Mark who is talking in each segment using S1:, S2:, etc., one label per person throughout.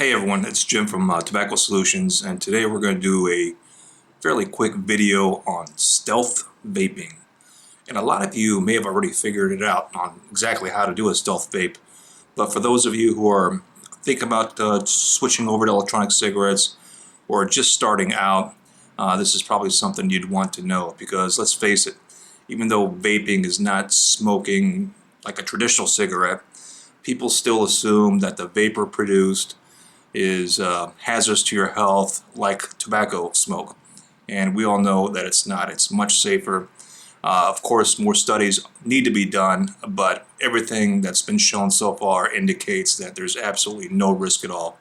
S1: Hey everyone, it's Jim from Tobacco Solutions, and today we're going to do a fairly quick video on stealth vaping. And a lot of you may have already figured it out on exactly how to do a stealth vape, but for those of you who are thinking about switching over to electronic cigarettes or just starting out, this is probably something you'd want to know, because let's face it, even though vaping is not smoking like a traditional cigarette, people still assume that the vapor produced is hazardous to your health like tobacco smoke. And we all know that it's not. It's much safer. Of course, more studies need to be done, but everything that's been shown so far indicates that there's absolutely no risk at all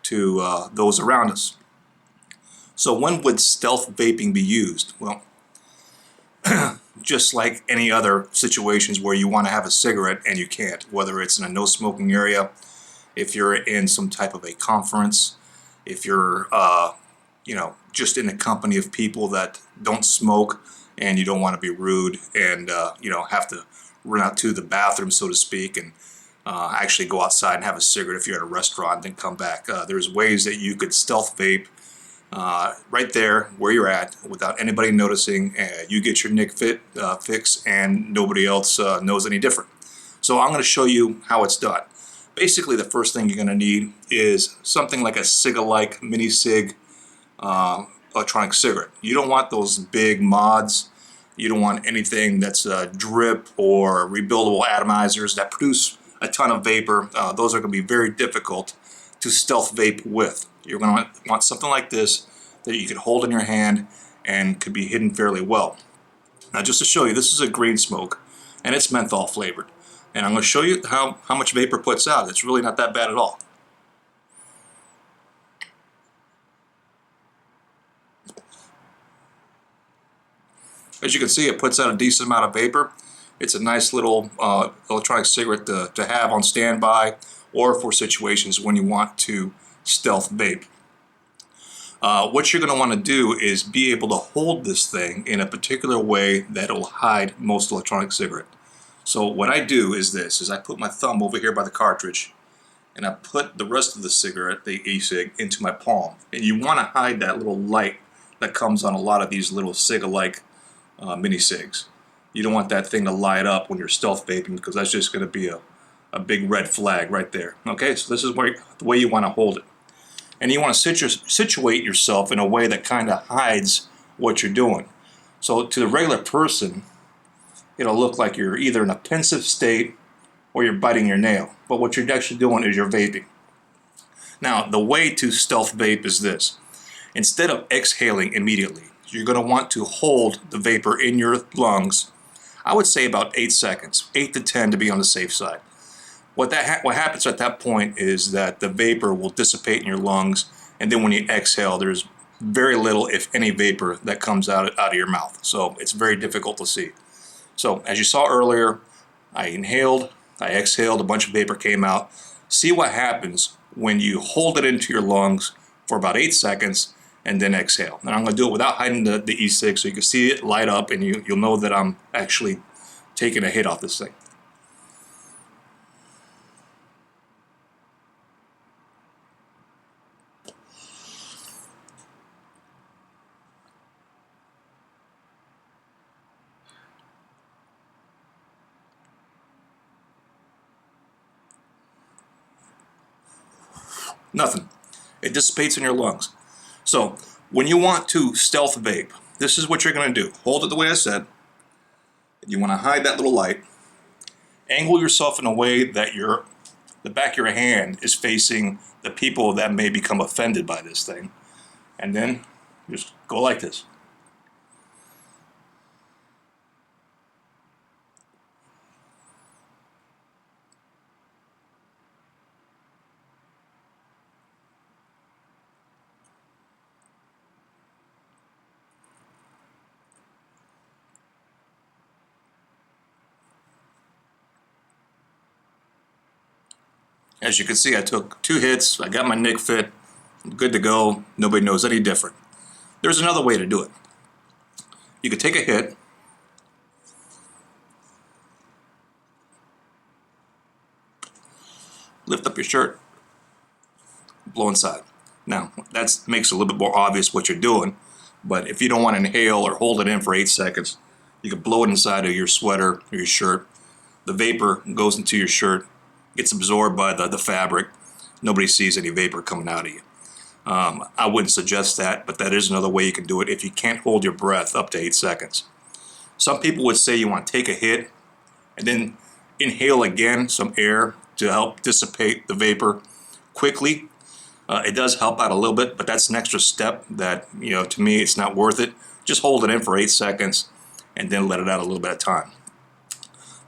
S1: to those around us. So when would stealth vaping be used? Well, just like any other situations where you want to have a cigarette and you can't, whether it's in a no smoking area, if you're in some type of a conference, if you're just in a company of people that don't smoke and you don't want to be rude and have to run out to the bathroom, so to speak, and actually go outside and have a cigarette if you're at a restaurant and then come back. There's ways that you could stealth vape right there where you're at without anybody noticing. You get your fix and nobody else knows any different. So I'm going to show you how it's done. Basically, the first thing you're going to need is something like a cig-alike mini-cig electronic cigarette. You don't want those big mods. You don't want anything that's drip or rebuildable atomizers that produce a ton of vapor. Those are going to be very difficult to stealth vape with. You're going to want something like this that you can hold in your hand and could be hidden fairly well. Now, just to show you, this is a green smoke and it's menthol flavored. And I'm going to show you how much vapor puts out. It's really not that bad at all. As you can see, it puts out a decent amount of vapor. It's a nice little electronic cigarette to have on standby or for situations when you want to stealth vape. What you're going to want to do is be able to hold this thing in a particular way that will hide most electronic cigarette. So what I do is I put my thumb over here by the cartridge and I put the rest of the cigarette, the e-cig, into my palm. And you want to hide that little light that comes on a lot of these little cig-alike mini-cigs. You don't want that thing to light up when you're stealth vaping, because that's just going to be a big red flag right there. Okay, so this is the way you want to hold it. And you want to situate yourself in a way that kind of hides what you're doing. So to the regular person, it'll look like you're either in a pensive state or you're biting your nail. But what you're actually doing is you're vaping. Now, the way to stealth vape is this. Instead of exhaling immediately, you're going to want to hold the vapor in your lungs, I would say about 8 seconds, 8 to 10 to be on the safe side. What happens at that point is that the vapor will dissipate in your lungs, and then when you exhale, there's very little, if any, vapor that comes out of your mouth. So it's very difficult to see. So as you saw earlier, I inhaled, I exhaled, a bunch of vapor came out. See what happens when you hold it into your lungs for about 8 seconds and then exhale. And I'm going to do it without hiding the e-cig so you can see it light up and you'll know that I'm actually taking a hit off this thing. Nothing. It dissipates in your lungs. So when you want to stealth vape, this is what you're going to do. Hold it the way I said. You want to hide that little light. Angle yourself in a way that the back of your hand is facing the people that may become offended by this thing. And then just go like this. As you can see, I took 2 hits, I got my nick fit, I'm good to go, nobody knows any different. There's another way to do it. You could take a hit, lift up your shirt, blow inside. Now, that makes it a little bit more obvious what you're doing, but if you don't want to inhale or hold it in for 8 seconds, you can blow it inside of your sweater or your shirt. The vapor goes into your shirt, gets absorbed by the fabric. Nobody sees any vapor coming out of you. I wouldn't suggest that, but that is another way you can do it if you can't hold your breath up to 8 seconds. Some people would say you want to take a hit and then inhale again some air to help dissipate the vapor quickly. It does help out a little bit, but that's an extra step that, to me, it's not worth it. Just hold it in for 8 seconds and then let it out a little bit at a time.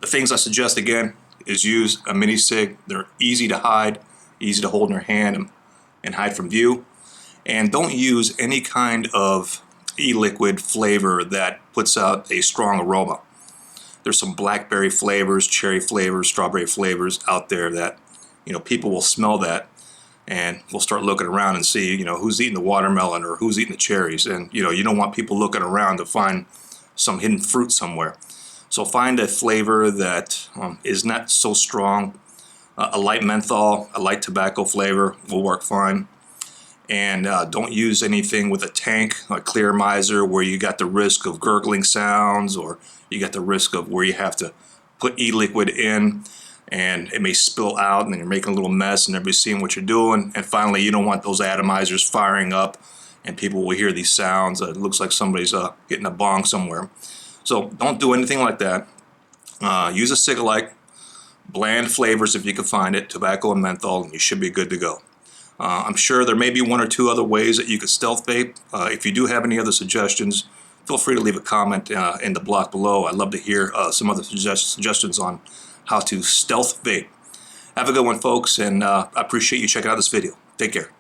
S1: The things I suggest, again, is use a mini cig. They're easy to hide, easy to hold in your hand and hide from view. And don't use any kind of e-liquid flavor that puts out a strong aroma. There's some blackberry flavors, cherry flavors, strawberry flavors out there that, people will smell that and will start looking around and see, who's eating the watermelon or who's eating the cherries. And, you don't want people looking around to find some hidden fruit somewhere. So find a flavor that is not so strong. A light menthol, a light tobacco flavor will work fine. And don't use anything with a tank, like clear miser, where you got the risk of gurgling sounds, or you got the risk of where you have to put e-liquid in and it may spill out and then you're making a little mess and everybody's seeing what you're doing. And finally, you don't want those atomizers firing up and people will hear these sounds. It looks like somebody's hitting a bong somewhere. So don't do anything like that. Use a cig-alike, bland flavors if you can find it, tobacco and menthol, and you should be good to go. I'm sure there may be 1 or 2 other ways that you could stealth vape. If you do have any other suggestions, feel free to leave a comment in the block below. I'd love to hear some other suggestions on how to stealth vape. Have a good one, folks, and I appreciate you checking out this video. Take care.